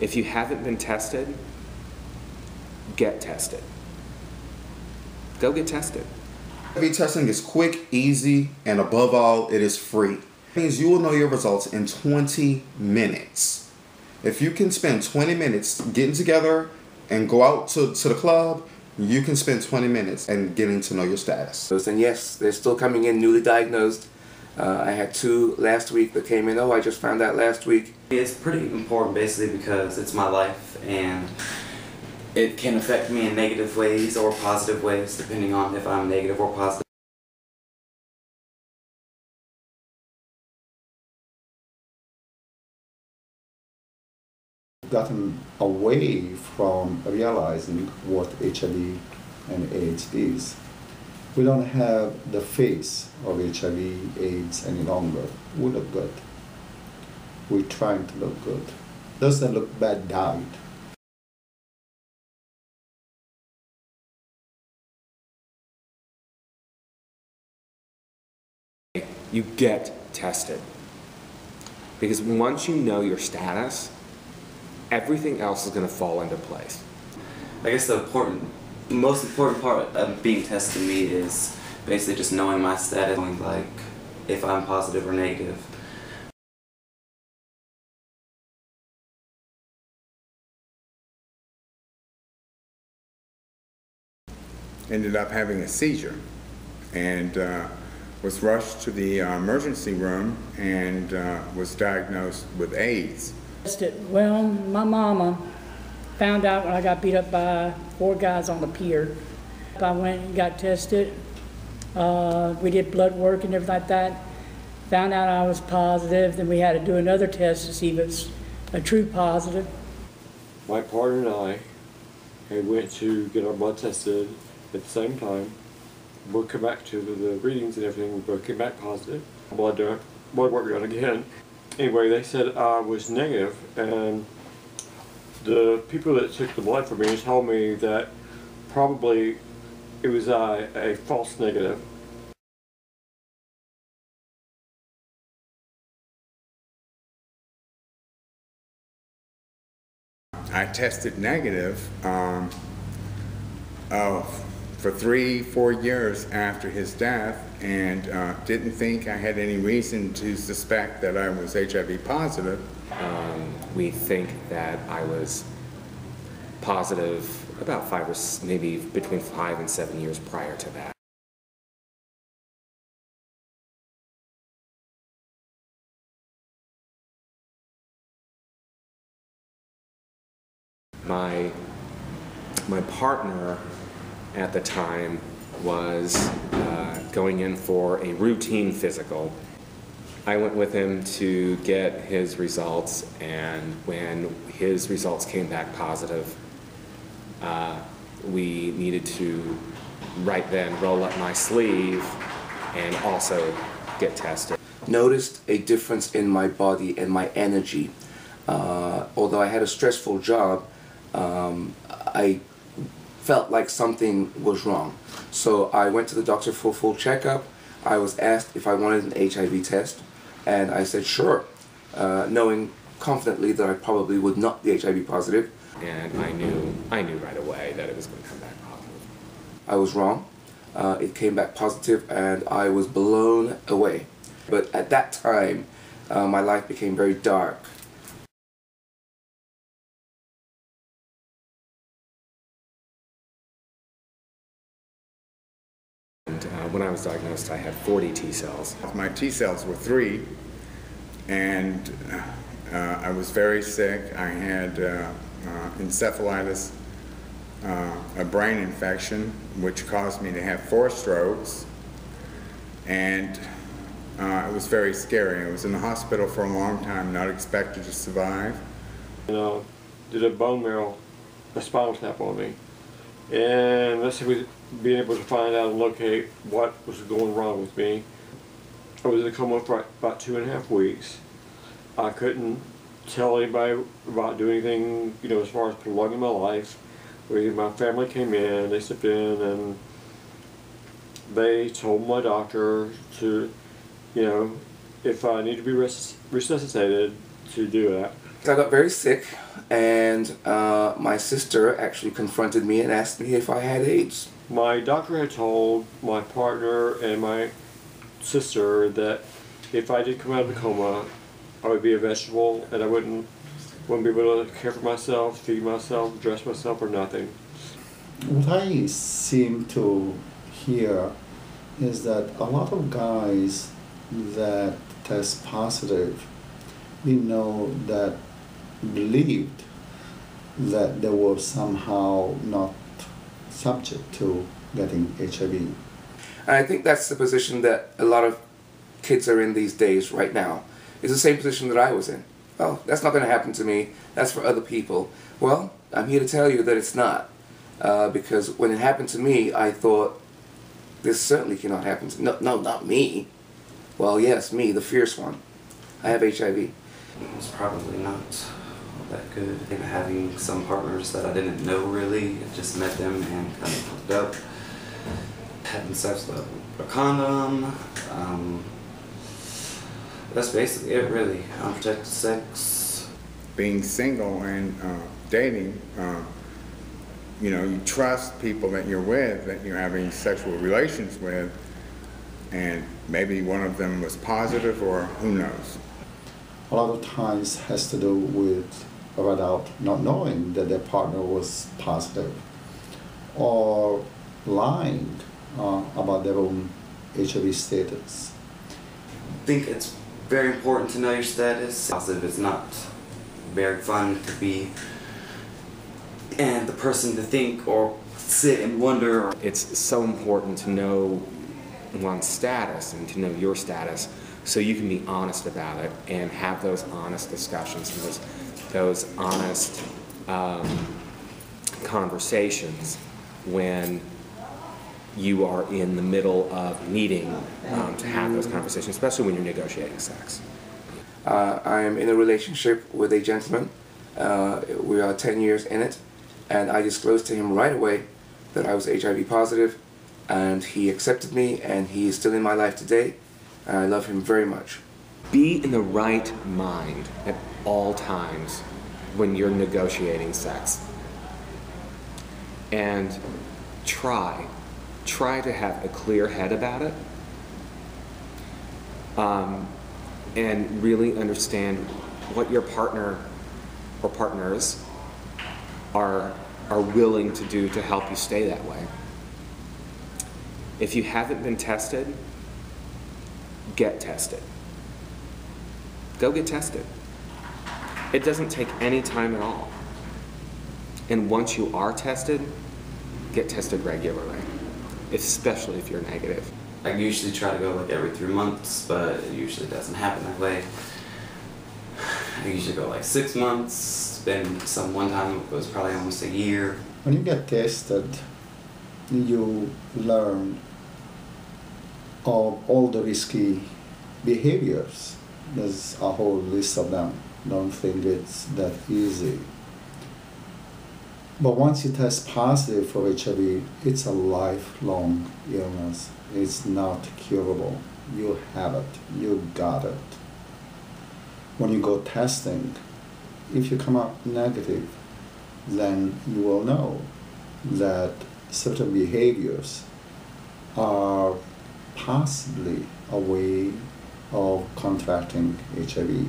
If you haven't been tested, get tested. Go get tested. HIV testing is quick, easy, and above all, it is free. It means you will know your results in 20 minutes. If you can spend 20 minutes getting together and go out to the club, you can spend 20 minutes and getting to know your status. And yes, they're still coming in newly diagnosed. I had 2 last week that came in. Oh, I just found out last week. It's pretty important basically because it's my life and it can affect me in negative ways or positive ways depending on if I'm negative or positive. Gotten away from realizing what HIV and AIDS is. We don't have the face of HIV, AIDS any longer. We look good. We're trying to look good. Those that look bad died. You get tested. Because once you know your status, everything else is going to fall into place. I guess the most important part of being tested to me is basically just knowing my status, knowing like if I'm positive or negative. Ended up having a seizure and was rushed to the emergency room and was diagnosed with AIDS. Well, my mama found out when I got beat up by 4 guys on the pier. I went and got tested. We did blood work and everything like that. Found out I was positive. Then we had to do another test to see if it's a true positive. My partner and I had went to get our blood tested at the same time. We'll come back to the readings and everything. We both came back positive. Blood work done again. Anyway, they said I was negative, and the people that took the blood from me told me that probably it was a false negative. I tested negative for 3-4 years after his death, and didn't think I had any reason to suspect that I was HIV positive. We think that I was positive about maybe between 5 and 7 years prior to that. My partner at the time was going in for a routine physical. I went with him to get his results, and when his results came back positive, we needed to right then roll up my sleeve and also get tested. Noticed a difference in my body and my energy. Although I had a stressful job, I felt like something was wrong. So I went to the doctor for a full checkup. I was asked if I wanted an HIV test, and I said sure, knowing confidently that I probably would not be HIV positive. And I knew right away that it was going to come back positive. I was wrong. It came back positive, and I was blown away. But at that time, my life became very dark. When I was diagnosed, I had 40 T cells. My T cells were 3, and I was very sick. I had encephalitis, a brain infection, which caused me to have 4 strokes, and it was very scary. I was in the hospital for a long time, not expected to survive. Did a bone marrow, a spinal tap on me, and let's see, we being able to find out and locate what was going wrong with me. I was in a coma for about 2.5 weeks. I couldn't tell anybody about doing anything, as far as prolonging my life. My family came in, they stepped in, and they told my doctor to, if I need to be resuscitated, to do that. I got very sick. and my sister actually confronted me and asked me if I had AIDS. My doctor had told my partner and my sister that if I did come out of the coma, I would be a vegetable and I wouldn't be able to care for myself, feed myself, dress myself, or nothing. What I seem to hear is that a lot of guys that test positive, we know that believed that they were somehow not subject to getting HIV. And I think that's the position that a lot of kids are in these days right now. It's the same position that I was in. Oh, that's not going to happen to me. That's for other people. Well, I'm here to tell you that it's not. Because when it happened to me, I thought, this certainly cannot happen to me. No, not me. Well, yes, me, the fierce one. I have HIV. It's probably not all that good. Having some partners that I didn't know really, I just met them and kind of hooked up. Having sex with a condom. That's basically it really. Unprotected sex. Being single and dating, you know, you trust people that you're with, that you're having sexual relations with, and maybe one of them was positive, or who knows. A lot of times has to do with without not knowing that their partner was positive or lying about their own HIV status. I think it's very important to know your status. Positive is not very fun to be, and the person to think or sit and wonder. It's so important to know one's status and to know your status so you can be honest about it and have those honest discussions and those honest conversations when you are in the middle of needing to have those conversations, especially when you're negotiating sex. I am in a relationship with a gentleman. We are 10 years in it, and I disclosed to him right away that I was HIV positive, and he accepted me, and he is still in my life today, and I love him very much. Be in the right mind at all times when you're negotiating sex. And try to have a clear head about it, and really understand what your partner or partners are willing to do to help you stay that way. If you haven't been tested, get tested. Go get tested. It doesn't take any time at all. And once you are tested, get tested regularly, especially if you're negative. I usually try to go like every 3 months, but it usually doesn't happen that way. I usually go like 6 months. It's been one time it was probably almost a year. When you get tested, you learn of all the risky behaviors. There's a whole list of them. Don't think it's that easy. But once you test positive for HIV, it's a lifelong illness. It's not curable. You have it. You got it. When you go testing, if you come up negative, then you will know that certain behaviors are possibly a way of contracting HIV.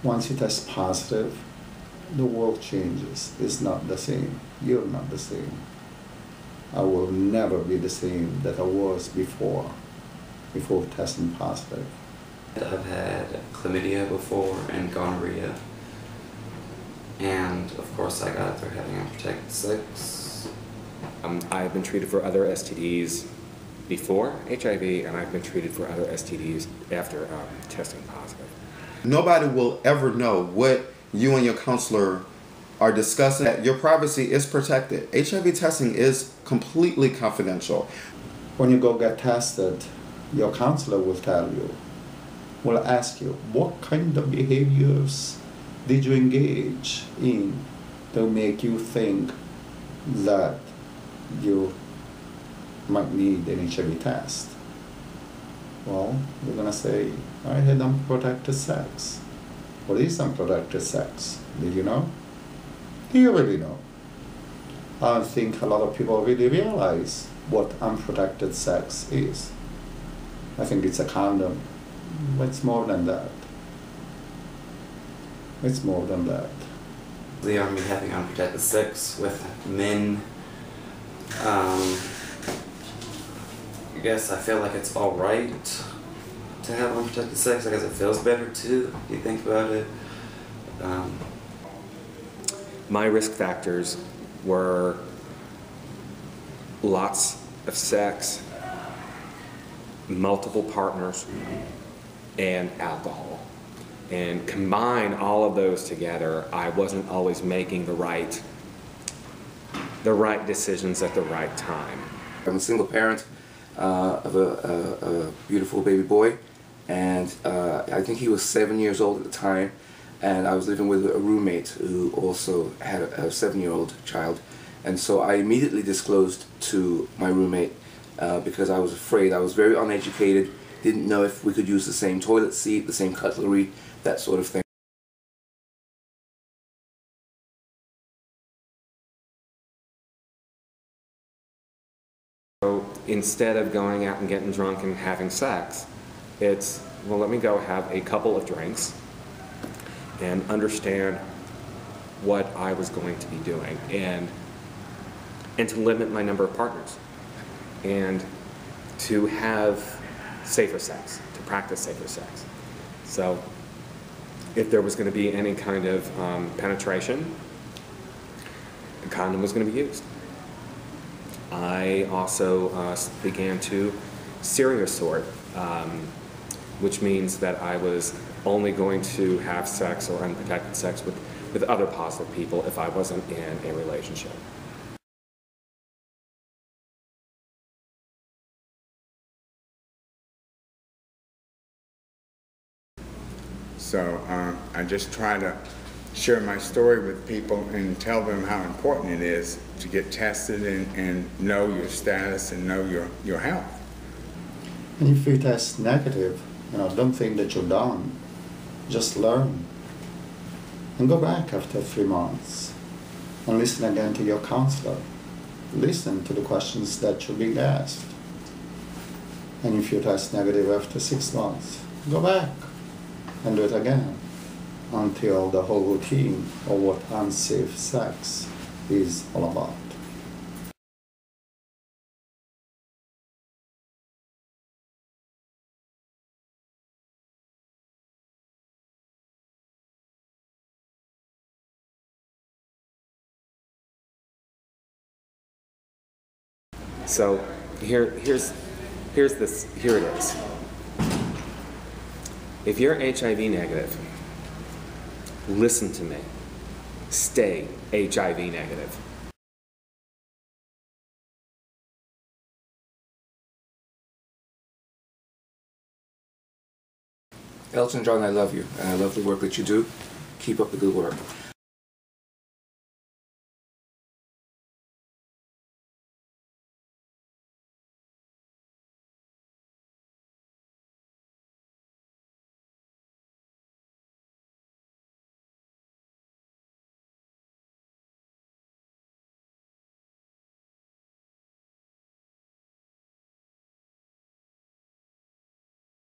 Once you test positive, the world changes. It's not the same. You're not the same. I will never be the same that I was before testing positive. I've had chlamydia before and gonorrhea. And of course I got it through having unprotected sex. I've been treated for other STDs before HIV, and I've been treated for other STDs after testing positive. Nobody will ever know what you and your counselor are discussing. Your privacy is protected. HIV testing is completely confidential. When you go get tested, your counselor will tell you, will ask you, what kind of behaviors did you engage in to make you think that you might need an HIV test? Well, you're gonna say, I had unprotected sex. what is unprotected sex. Do you know? Do you really know? I don't think a lot of people really realize what unprotected sex is. I think it's a condom, but it's more than that. It's more than that. Are me having unprotected sex with men. I guess I feel like it's alright to have unprotected sex. I guess it feels better too, if you think about it. My risk factors were lots of sex, multiple partners, and alcohol. And combine all of those together, I wasn't always making the right decisions at the right time. I'm a single parent of a beautiful baby boy, and I think he was 7 years old at the time, and I was living with a roommate who also had a 7-year-old child, and so I immediately disclosed to my roommate because I was afraid. I was very uneducated, didn't know if we could use the same toilet seat, the same cutlery, that sort of thing. So instead of going out and getting drunk and having sex, it's, well, let me go have a couple of drinks and understand what I was going to be doing, and to limit my number of partners, and to have safer sex, to practice safer sex. So if there was going to be any kind of penetration, the condom was going to be used. I also began to serial sort, which means that I was only going to have sex or unprotected sex with other positive people if I wasn't in a relationship. So I just try to share my story with people and tell them how important it is to get tested and know your status and know your health. And if you test negative, don't think that you're done. Just learn. And go back after 3 months and listen again to your counselor. Listen to the questions that you're being asked. And if you test negative after 6 months, go back and do it again until the whole routine of what unsafe sex is all about. So here it is. If you're HIV negative, listen to me. Stay HIV negative. Elton John, I love you, and I love the work that you do. Keep up the good work.